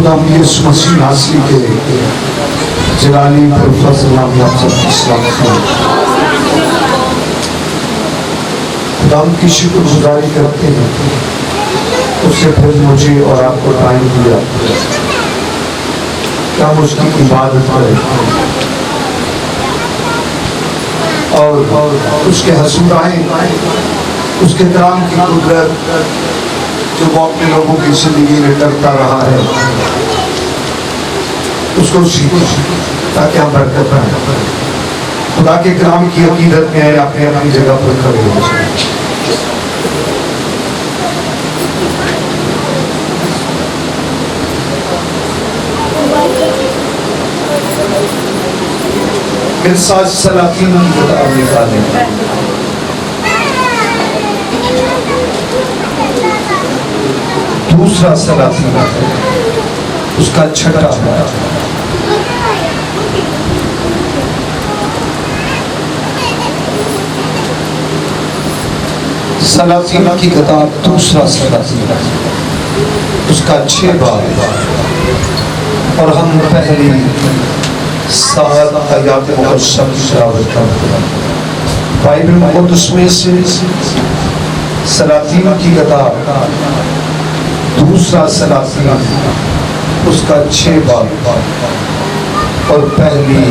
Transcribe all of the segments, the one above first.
खुदाम यीशु मसीह नासरी के जलाली फजल नाम में आप सबकी सलामत हो। खुदाम की शुक्रगुजारी करते हैं, उससे फिर मुझे और आपको टाइम दिया कि हम उसकी इबादत करें और उसके हसूर आए, उसके कलाम की कुदरत जो वो अपने लोगों की जिंदगी में करता रहा है उसको सीखो, ताकि हम बरकत पाएं। खुदा के कलाम की अकीदत में अपने अपनी जगह पर खड़े हो जाए। मेरे साथ सलातीन की किताब निकालें। दूसरा सलातीन उसका छठा सलातीन की किताब दूसरा सलातीन उसका 6 बाब और हम पहली 7 आयात मुकद्दस की तिलावत करते हैं। बाइबल मुकद्दस में से सलातीन की किताब दूसरा सलातीन उसका 6 बाब और पहली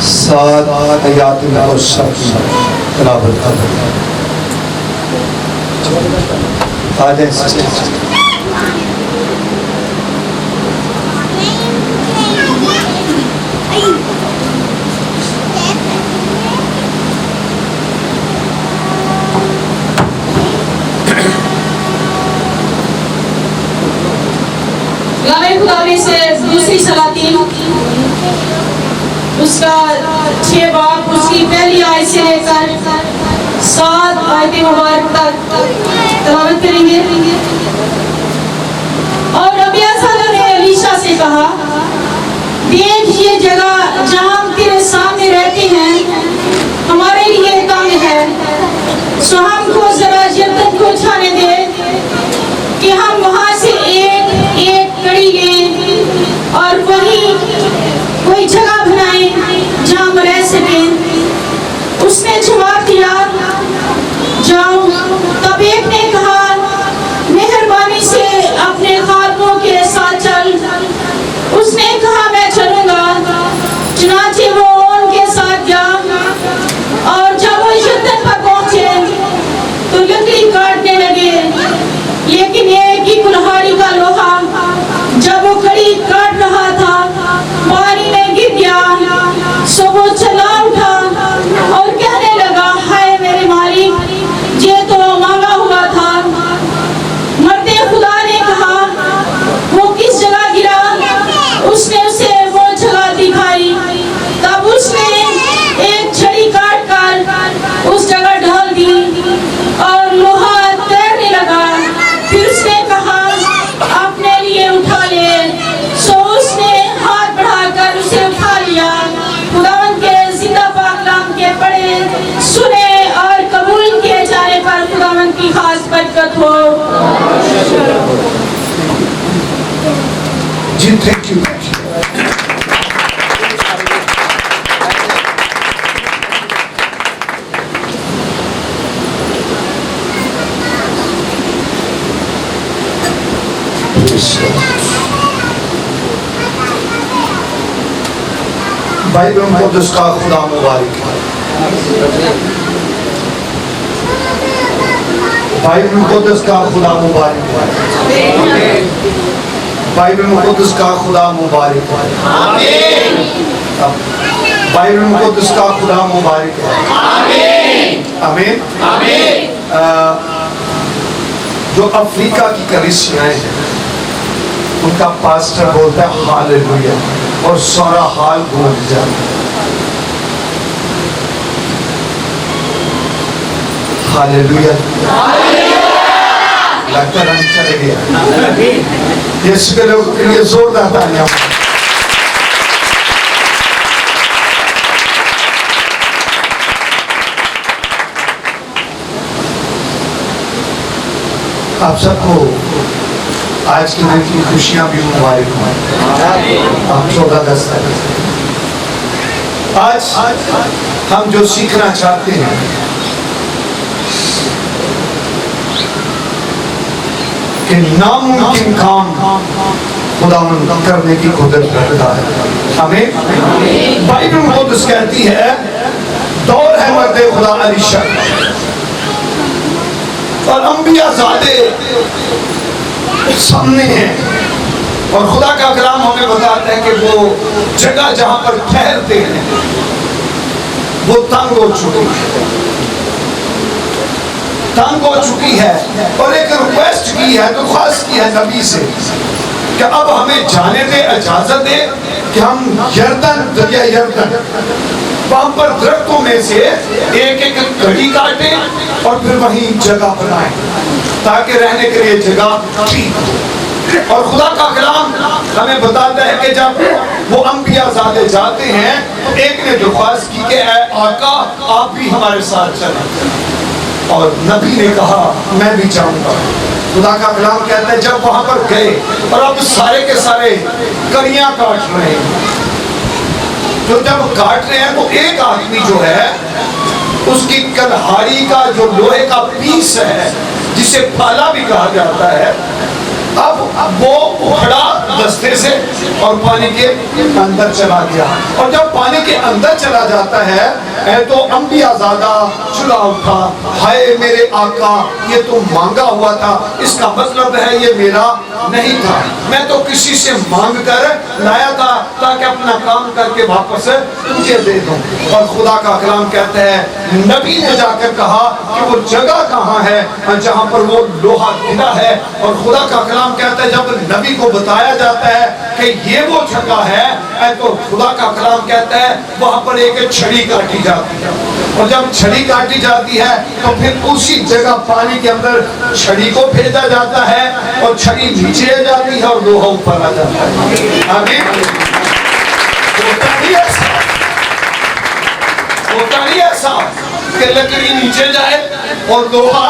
7 आयात मुकद्दस की तिलावत करते हैं। आ जाए खुदा में से दूसरी सलातीन उसका 6 बाब उसकी पहली आयत से लेकर 7 आयतें मुबारक तक तिलावत करेंगे। और रबिया साला ने एलीशा से कहा, देख ये जगह जहाँ हम तेरे सामने रहते हैं हमारे लिए तंग है, सो हमको जरा यरदन को छाने दे कि हम वहाँ से एक कड़ी लें और वहीं कोई जगह बनाएं जहाँ हम रह सकें। उसने जवाब दिया, जाओ। तब एक ने कहा, मेहरबानी से अपने खादमों के साथ चल। उसने कहा, मैं चलूंगा। चुनांचे वो उनके साथ गया और जब वो यरदन पर पहुंचे तो लकड़ी काटने लगे, लेकिन एक ही कुल्हाड़ी का लोहा जब वो कड़ी काट रहा था पानी में गिर गया। सो वो चला उठा और कहने लगा, हाय मेरे मालिक, ये तो मांगा हुआ था। मरते खुदा ने कहा, वो किस जगह गिरा? उसने उसे वो जगह दिखाई। तब उसने एक छड़ी काट कर उस जगह ढाल दी और लोहा तैरने लगा। फिर उसने कहा, अपने लिए उठा ले। सो उसने हाथ बढ़ाकर उसे उठा लिया। खुदावंद के जिंदा पाक कलाम के पढ़े, सुने और कबूल किए जाने पर खुदावंद की खास बरकत हो। जी थैंक यू। बाइबल मुकद्दस का खुदा मुबारक है। बाइबल मुकद्दस का खुदा मुबारक है। बाइबल मुकद्दस का खुदा मुबारक है। बाइबल मुकद्दस का खुदा मुबारक है। आमीन आमीन। जो अफ्रीका की कलीसियाएं हैं उनका पास्टर बोलता है हालेलुया और सारा हाल गूंज जाता है। हालेलुया। लगता रंग चले गया। यीशु के लोगों के लिए जोरदार तालियां। आप सबको आज के दिन की खुशियां भी मुबारक हों। हम 14 अगस्त है। आज हम जो सीखना चाहते हैं कि नामुमकिन काम खुदावंद करने की कुदरत रखता है। हमें बाइबल मुक़द्दस कहती है दौर है मर्दे खुदा अलीशा और अंबिया ज़ादे सामने हैं और खुदा का कलाम हमें बताता है कि वो जगह जहां पर ठहरते हैं वो तंग हो चुकी है, तंग हो चुकी है और एक रिक्वेस्ट की है, दरख्वास्त की है नबी से कि अब हमें जाने दे, इजाजत दे कि हम यरदन दरिया यरदन वहां पर दरख्तों में से एक एक कड़ी काटे और फिर वहीं जगह बनाए ताकि रहने के लिए जगह ठीक हो। और खुदा का कलाम हमें बताता है कि जब वो अंबिया ज़ादे जाते हैं तो एक ने दरख्वास्त की कि ऐ आका आप भी हमारे साथ चलें और नबी ने कहा मैं भी चाहूंगा। खुदा का कलाम कहता है जब वहां पर गए और अब सारे के सारे कड़ियां काट रहे हैं, तो जब काट रहे हैं तो एक आदमी जो है उसकी कलहाड़ी का जो लोहे का पीस है जिसे फाला भी कहा जाता है, अब वो उखड़ा दस्ते से और पानी के अंदर चला गया। और जब पानी के अंदर चला जाता है तो अंबिया ज़ादा चुला उठा, हाय मेरे आका ये तो मांगा हुआ था, इसका मतलब है ये मेरा नहीं था, मैं तो किसी से मांग कर लाया था ताकि अपना काम करके वापस तुझे दे दूं। और खुदा का कलाम कहता है नबी ने जाकर कहा कि वो जगह कहाँ है जहाँ पर वो लोहा गिरा है। और खुदा का कलाम कहता है जब नबी को बताया जाता है कि ये वो जगह है तो खुदा का कलाम कहता है वहां पर एक छड़ी काटी जाती है और जब छड़ी काटी जाती है तो फिर उसी जगह पानी के अंदर छड़ी को भेजा जाता है और छड़ी नीचे आ जाती है और लोहा ऊपर आ जाता है। आमीन। होता नहीं ऐसा कि लकड़ी नीचे जाए और लोहा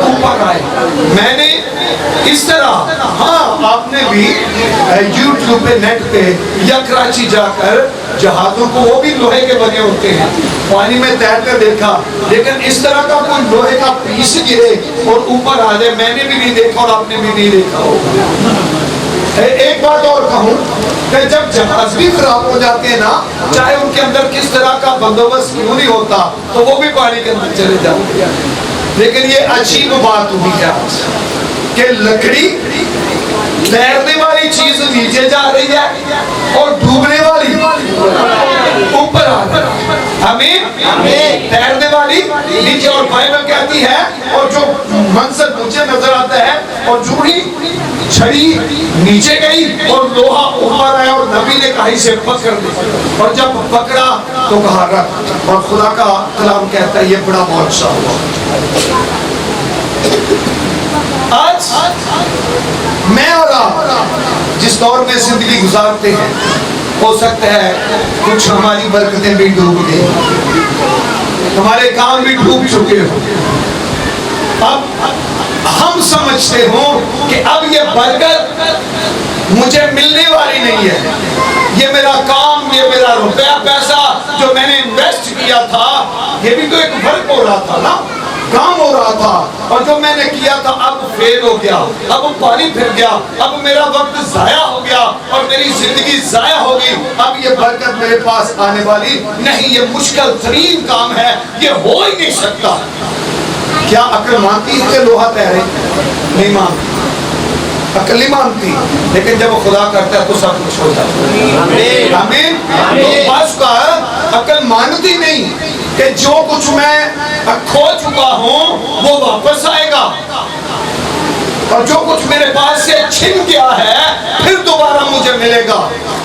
ऊपर आए। मैंने इस तरह, हाँ आपने भी YouTube पे नेट पे या कराची जाकर जहाजों को, वो भी लोहे के बने होते हैं, पानी में तैरते देखा, लेकिन इस तरह का कोई लोहे का पीस गिरे और ऊपर आ जाए मैंने भी नहीं देखा और आपने भी नहीं देखा होगा। एक बात और कहूँ कि जब जहाज भी खराब हो जाते हैं ना, चाहे उनके अंदर किस तरह का बंदोबस्त क्यों नहीं होता, तो वो भी पानी के अंदर चले जाते हैं। लेकिन ये अजीब बात हुई है कि लकड़ी तैरने वाली चीज नीचे जा रही है और डूबने वाली ऊपर आ रही है। हमें तैरने वाली नीचे, और बाइबल कहती है और जो मंजर मुझे नजर आता है और जो ही छड़ी नीचे गई और लोहा ऊपर आया और नबी ने कहा इसे पकड़ दे, और जब पकड़ा तो कहा रख। और खुदा का कलाम कहता है ये बड़ा मुआवजा हुआ। आज मैं और आप जिस दौर में जिंदगी गुजारते हैं, हो सकता है कुछ हमारी बरकतें भी डूब गई, हमारे काम भी डूब चुके हो। अब हम समझते हो कि अब ये बरकत मुझे मिलने वाली नहीं है, ये मेरा काम, ये मेरा रुपया पैसा जो मैंने इन्वेस्ट किया था, ये भी तो एक वर्क हो रहा था ना, काम हो रहा था, और जो मैंने किया था अब फेल हो गया, अब पानी फिर गया, अब मेरा वक्त जाया हो गया और मेरी जिंदगी जाया हो गई, अब ये बरकत मेरे पास आने वाली नहीं, ये मुश्किल तरीन काम है, ये हो ही नहीं सकता। क्या अक्ल मानती है कि लोहा तैरे? नहीं मानती, अक्ल नहीं मानती, लेकिन जब वो खुदा करता है तो सब कुछ हो जाता है। आमीन। तो बस का अक्ल मानती नहीं कि जो कुछ मैं खो चुका हूं वो वापस आएगा, और जो कुछ मेरे पास से छिन गया है फिर दोबारा मुझे मिलेगा।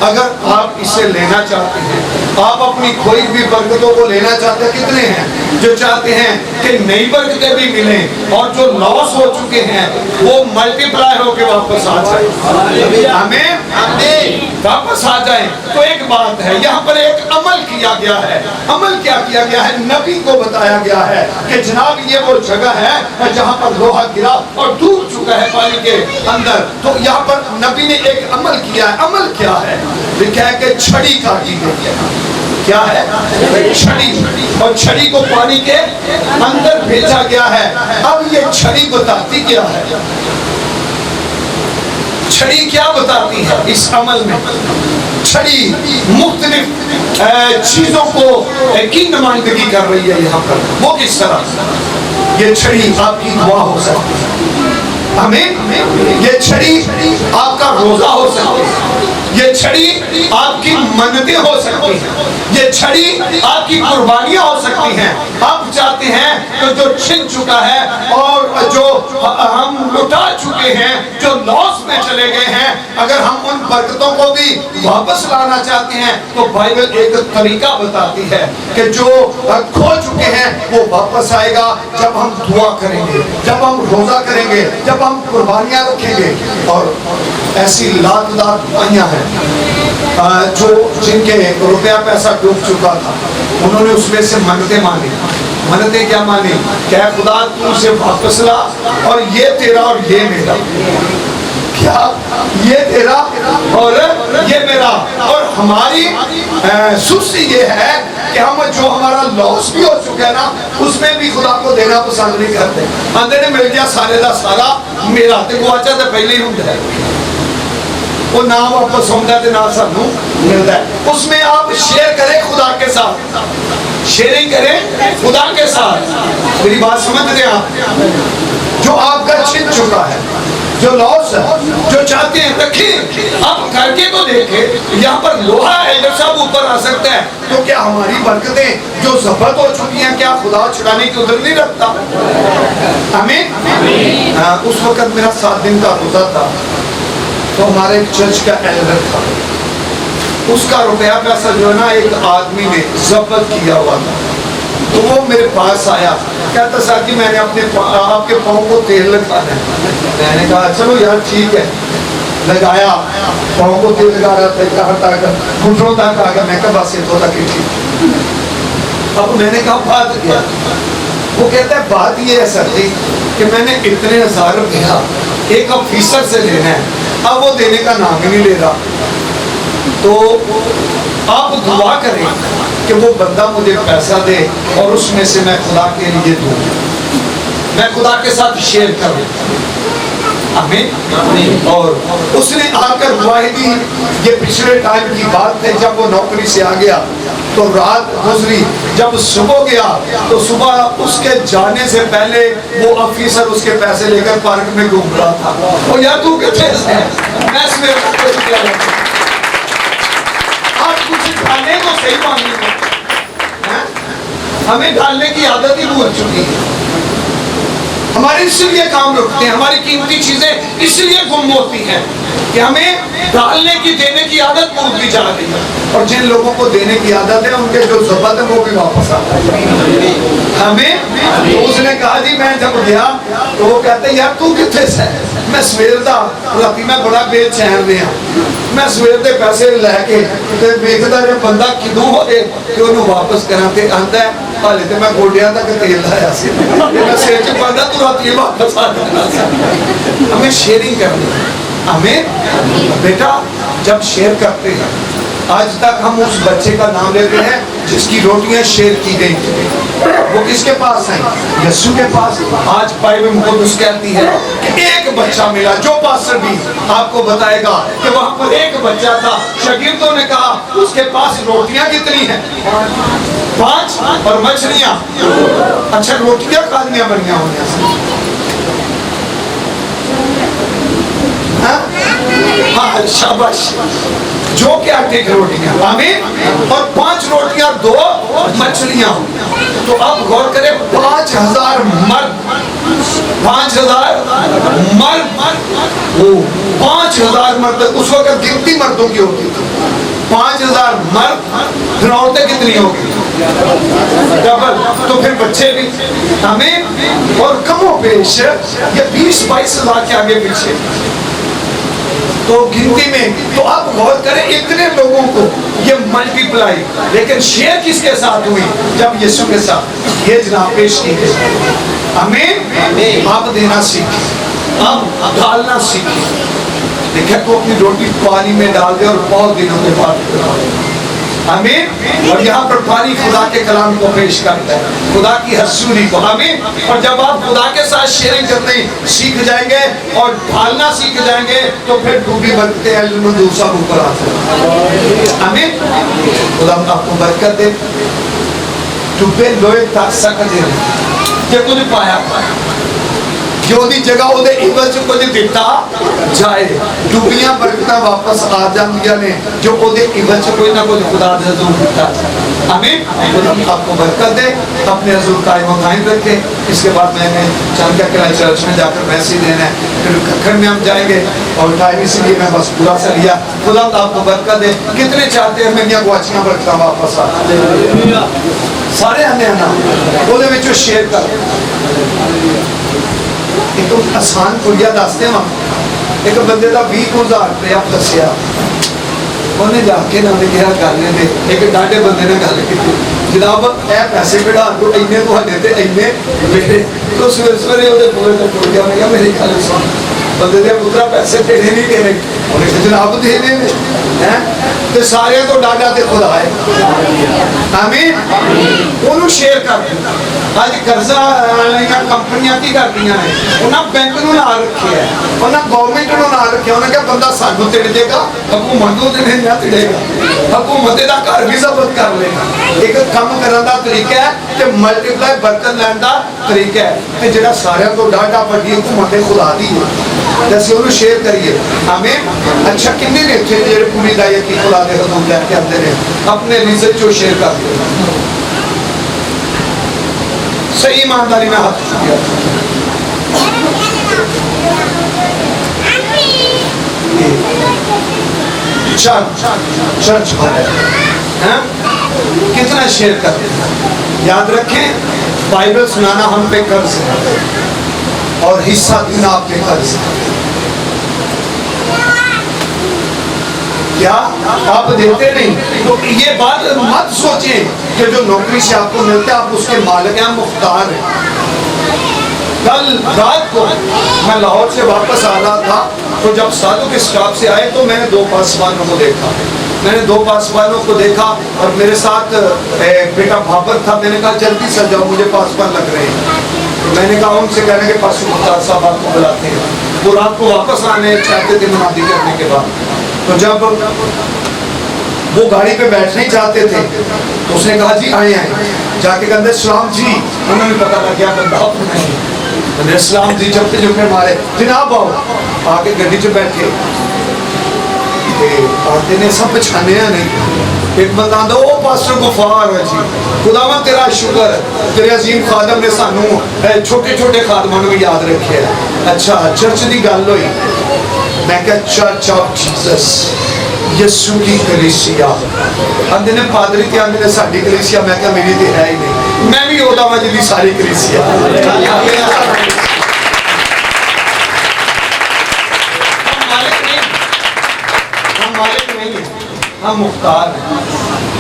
अगर आप इसे लेना चाहते हैं, आप अपनी खोई हुई बरकतों को लेना चाहते हैं, कितने हैं जो चाहते हैं कि नई बरकतें भी मिलें और जो लॉस हो चुके हैं वो मल्टीप्लाई होके वापस आ जाए? आमीन। वापस आ जाए। तो एक बात है, यहाँ पर एक अमल किया गया है। अमल क्या किया गया है? नबी को बताया गया है कि जनाब ये वो जगह है जहाँ पर लोहा गिरा और डूब चुका चुका है पानी के अंदर, तो यहाँ पर नबी ने एक अमल किया है। अमल क्या है? लिखा है कि छड़ी काटी गई है। क्या है? छड़ी। और छड़ी को पानी के अंदर भेजा गया है। अब ये छड़ी बताती क्या है? छड़ी क्या बताती है इस अमल में? छड़ी मुख्तलिफ चीजों को की नुमाइंदगी कर रही है यहाँ पर। वो किस तरह? ये छड़ी आपकी दुआ हो सकती है, आमीन। ये छड़ी आपका रोजा हो सकती है, ये छड़ी आपकी मन्नतें हो सकती हैं, ये छड़ी आपकी कुर्बानियां हो सकती हैं। आप चाहते हैं तो जो छिन चुका है और जो हम लुटा चुके हैं, जो लॉस में चले गए हैं, अगर हम उन बरकतों को भी वापस लाना चाहते हैं तो बाइबल एक तरीका बताती है कि जो खो चुके हैं वो वापस आएगा जब हम दुआ करेंगे, जब हम रोजा करेंगे, जब हम कुर्बानियां रखेंगे। और ऐसी लातदार दुआएं हैं जो जिनके रुपया पैसा डूब चुका था, उन्होंने उसमें से मन्नतें मानी। मन्नतें क्या मानी? क्या खुदा तू उसे वापस ला और ये तेरा और ये मेरा। क्या? ये तेरा और ये मेरा। और हमारी सुस्ती ये है कि हम जो हमारा लॉस भी हो चुका है ना, उसमें भी खुदा को देना पसंद नहीं करते। अंदर ने मिल गया सारे का सारा मेरा, ते गुआचा तो पहले ही होता है, वो ना वापस होता है ना सानू मिलता है। उसमें आप शेयर करें खुदा के साथ, शेयरिंग करें खुदा के साथ। मेरी बात समझते हैं आप? जो आपका छिन चुका है, जो लॉस है, जो चाहते हैं रखें, आप करके तो देखें। यहाँ पर लोहा है जब सब ऊपर आ सकता है, तो क्या हमारी बरकतें जो जब्त हो चुकी हैं, क्या खुदा छुड़ाने की उधर नहीं रखता? आमीन। उस वक्त मेरा 7 दिन का रोजा था, तो हमारे एक चर्च का एल्डर था, उसका रुपया पैसा जो है ना एक आदमी ने जब्त किया हुआ था। तो वो मेरे पास आया, कहता सर जी मैंने आपके पाँव को तेल लगाना है। मैंने कहा चलो यार ठीक है, लगाया। पाँव को तेल लगा रहा था, कहाँ तक? घुटनों तक आ गया। मैं कहा बस ये तो तक ही ठीक। अब मैंने कहा बात क्या? वो कहता है बात ये है सर जी कि मैंने इतने 1000 रुपया एक ऑफिसर से लेना है, अब वो देने का नाम ही नहीं ले रहा। तो आप दुआ करें कि वो बंदा मुझे पैसा दे और उसमें से मैं खुदा के लिए दूं, मैं खुदा के साथ शेयर करूं। आमीन। और उसने आकर दुआएं दी। ये पिछले टाइम की बात है, जब वो नौकरी से आ गया तो रात गुजरी, जब सुबह गया तो सुबह उसके जाने से पहले वो ऑफिसर उसके पैसे लेकर पार्क में घूम रहा था। वो यार तू कितने आप कुछ डालने को सही मांगेंगे, हमें डालने की आदत ही भूल चुकी है। हमारे इसलिए काम रुकते हैं, हमारी कीमती चीजें इसलिए गुम होती हैं कि हमें डालने की, देने की आदत भूलती जा रही है। और जिन लोगों को देने की आदत है उनके जो ज़ब्त है वो भी वापस आता है हमें। तो उसने कहा जी मैं जब गया तो वो कहते यार तू कितने से? मैं सवेर दा राती मैं बड़ा बेचैन रहा, मैं सवेर दे पैसे लैके ते वेखदा जे बंदा किदों होए ते ओनू वापस करा ते आंदा है हाले ते मैं गोडियां तक तेल लाया सी, मैं सिर च पांदा तू राती वापस आ जाना। हमें शेयरिंग करनी है। हमें बेटा जब शेयर करते हैं, आज तक हम उस बच्चे का नाम लेते हैं जिसकी रोटियां शेयर की गई थी, वो किसके पास है? यीशु के पास। आज बाइबल मुकद्दस कहती है कि एक बच्चा मिला, जो पास्टर भी आपको बताएगा कि वहां पर एक बच्चा था। शागिर्दों ने कहा उसके पास रोटियां कितनी हैं? 5 और मछलियां। अच्छा रोटियां खानियां बढ़िया होंगी। हाँ शाबाश, जो क्या ठीक रोटियां, आमीन। और 5 रोटियां 2 मछलियां। तो अब गौर करें 5000 मर्द, 5000 मर्द, वो 5000 मर्द। उस वक्त गिनती मर्दों की होती थी। 5000 मर्द, फिर औरतें कितनी होगी? डबल। तो फिर बच्चे भी, आमीन। और कमो पेश ये 20-22 हजार के आगे पीछे तो गिनती में। तो आप गौर करें इतने लोगों को ये मल्टीप्लाई, लेकिन शेयर किसके साथ हुई? जब यीशु के साथ ये जनाब पेश की गई। आमीन। आप देना सीखें, अब डालना सीखे। देखा तो अपनी रोटी पानी में डाल दे और बहुत दिनों के बाद आमीन। और यहाँ पर पानी खुदा के कलाम को पेश करता है, खुदा की हसूरी को। आमीन। और जब आप खुदा के साथ शेयरिंग करने सीख जाएंगे और ढालना सीख जाएंगे तो फिर डूबी बनते हैं दूसरा ऊपर आते हैं। आमीन। खुदा आपको बरकत दे। डूबे लोहे तक सकते जे कुछ पाया जो दी जगह ਉਹਦੇ ਇਵਜ਼ ਕੁਝ ਦਿੱਤਾ ਜਾਏ। ਡੁੱਬੀਆਂ ਬਰਕਤਾਂ ਵਾਪਸ ਆ ਜਾਂਦੀਆਂ ਨੇ जो ਉਹਦੇ ਇਵਜ਼ कोई ना कोई खुदा ने जरूर ਦਿੱਤਾ। आमीन। खुदा आपको बरकत दे, अपने हजूर कायम कायम रखे। इसके बाद मैंने चांदिया किला चर्च में जाकर मैसेज देना है, फिर खखर में हम जाएंगे और टाइम इसलिए मैं बस पूरा सा लिया। खुदा आपको बरकत दे। कितने चाहते हैं मेरिया गुआचियां बरकतां वापस आ सारे आने ना ਉਹਦੇ ਵਿੱਚੋਂ शेयर कर। एक आसान कुड़िया दसते वहां एक बंदे का 20,000 रुपया फसिया, उन्हें जाके ना कहा कर लेंगे। एक डाढ़े बंदे ने गल की जनाब ए पैसे कढ़ा दो इन्ने तो इन्ने मेरे तो सवेरे सवेरे वो पूरे तक टुट गया। मैं क्या मेरी गल सुन, बंदे के पुत्रा पैसे देने नहीं देने, उन्हें जनाब देने हैं तो सारे तो डाढ़ा तो खुदा है। आमीन। ਉਹਨੂੰ ਸ਼ੇਅਰ ਕਰ ਦਿੰਦਾ। ਅੱਜ ਕਰਜ਼ਾ ਵਾਲੀਆਂ ਕੰਪਨੀਆਂ ਕੀ ਕਰਦੀਆਂ ਨੇ, ਉਹਨਾਂ ਬੈਂਕ ਨੂੰ ਨਾਲ ਰੱਖਿਆ, ਉਹਨਾਂ ਗਵਰਨਮੈਂਟ ਨੂੰ ਨਾਲ ਰੱਖਿਆ। ਉਹਨਾਂ ਕਿਹਾ ਬੰਦਾ ਸਾਨੂੰ ਤਿੜ ਦੇਗਾ, ਹਕੂਮਤ ਨੂੰ ਤੇ ਨਾ ਤਿੜੇਗਾ, ਹਕੂਮਤ ਦਾ ਘਰ ਵੀ ਜ਼ਬਤ ਕਰ ਲੇਗਾ। ਇੱਕ ਕੰਮ ਕਰਨ ਦਾ ਤਰੀਕਾ ਹੈ ਤੇ ਮਲਟੀਪਲਾਈ ਬਰਕਤ ਲੈਣ ਦਾ ਤਰੀਕਾ ਹੈ ਤੇ ਜਿਹੜਾ ਸਾਰਿਆਂ ਤੋਂ ਡਾਢਾ ਵੱਡੀ ਹਕੂਮਤ ਹੈ ਖੁਦਾ ਦੀ ਹੈ। ਅਸੀਂ ਉਹਨੂੰ ਸ਼ੇਅਰ ਕਰੀਏ। ਆਮੀਨ। ਅੱਛਾ ਕਿੰਨੇ ਨੇ ਇੱਥੇ ਜਿਹੜੇ ਪੂਰੀ ਦਾ ਯਕੀ ਖੁਦਾ ਦੇ ਹਜ਼ੂਰ ਲੈ ਕੇ ਆਉਂਦੇ ਨੇ ਆਪਣੇ ਰਿਜ਼ਕ ਚੋਂ ਸ਼ੇਅਰ ਕਰਦੇ ਨੇ। सही ईमानदारी में हाथ चुकिया। चर्च है कितना शेयर करते हैं। याद रखें बाइबल सुनाना हम पे कर्ज है और हिस्सा देना आप पे कर्ज है। क्या आप देते नहीं तो ये बात मत सोचें कि जो नौकरी से आपको मिलता है आप उसके मालिक हैं, मुख्तार हैं। कल रात को मैं लाहौर से वापस आ रहा था तो जब साधु के स्टाफ से आए तो मैंने 2 पासवानों को देखा। मैंने 2 पासवानों को देखा और मेरे साथ बेटा भाबर था। मैंने कहा जल्दी से जाओ मुझे पासवान लग रहे हैं। तो मैंने कहा उनसे कहने के पास मुख्तार साहब आपको बुलाते हैं। वो रात को वापस आने चाहते थे मुनादी करने के बाद। तो जब वो गाड़ी पे बैठने ही चाहते थे तो उसने कहा जी आए हैं। जाके कहते सलाम जी, उन्होंने पता लग गया बंदा नहीं। सलाम जी जपते जपते मारे जनाब आओ। आके गड्डी च बैठे आते ने सब पछाने नहीं। एक बंदा आंदा ओ पास्टर गुफार है जी, खुदावा तेरा शुक्र तेरे अजीम खादम ने सानू छोटे छोटे खादमां नूं याद रखे। अच्छा चर्च की गल हुई, मैं क्या चर्च ऑफ जीसस यीशु की कलीसिया आंदे ने पादरी ते आंदे ने साडी कलीसिया। मैं क्या मेरी तो है ही नहीं, मैं भी ओदा वा जिहदी सारी कलीसिया। हम मालिक नहीं है, हम मुख्तार हैं।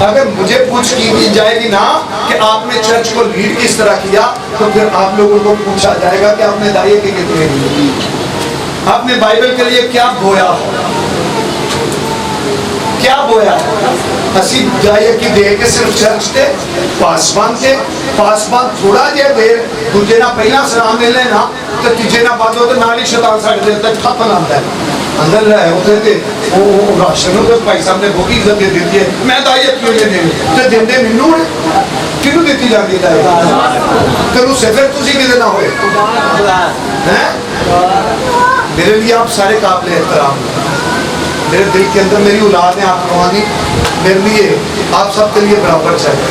अगर मुझे पूछ की जाएगी ना कि आपने चर्च को लीड किस तरह किया तो फिर आप लोगों को पूछा जाएगा कि आपने दाये के कितने दिए, आपने बाइबल के लिए क्या बोया, क्या बोया। असी दाये की दे के सिर्फ चर्च थे, पासवान थोड़ा जिहा देर दूजे ना पहला सलाम ले लेना तो तीजे ना बाद तो नाल ही शैतान साडे दिल तक ठप्प लांदा है। अंदर है उधर ते वो राशन तो भाई साहब ने बहुत इज्जत दे दी है। मैं दाई क्यों नहीं देनी ते देंदे मैनू किनू दी जाती है दाई करूँ से फिर तुसी किदे ना होए हैं। मेरे लिए आप सारे काबिल एहतराम, मेरे दिल के अंदर मेरी औलाद है आप कहानी, मेरे लिए आप सबके लिए बराबर चाहिए।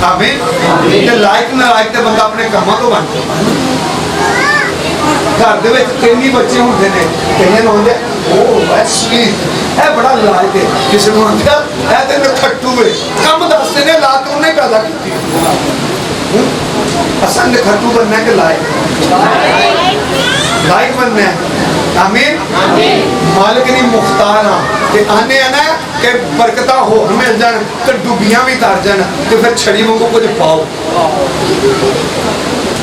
आमीन। लायक ना लायक तो बंदा अपने कामों तो बन घर दे विच किन्नी बच्चे होंदे ने कईयां नूं आंदे ओ एक्चुअली है बड़ा लायक है, किसी नूं आंदे है ते नखट्टू है कम दसदे ने ला के उन्हें पैदा कीती। असल नखट्टू बनना है कि लायक बनना है। आमीन। मालिक नहीं मुख्तार हाँ ते आने ना कि बरकतां होर मिल जान ते डुबियां भी तर जान ते फिर छड़ी वांगू कुछ पाओ।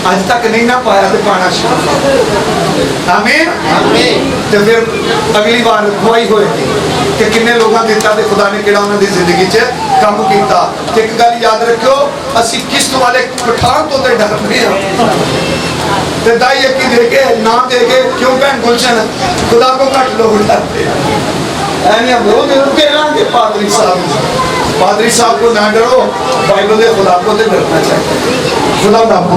अज तक नहीं ना पाया तो पाना शुरू। आमीन। तो फिर अगली बार खुआई होएगी कि किन्ने लोगों दिता तो खुदा ने किहड़ा उन्हां दी जिंदगी च काम कीता। ते एक गल याद रखियो, असीं किस्त वाले पठान तो डरने हां ते दाई अक्की दे के ना दे के क्यों भैन गुलशन खुदा को घट लोग डरते पादरी साहब को ना डरो, बाइबल के खुदा को तो डरना चाहिए। खुदा आपको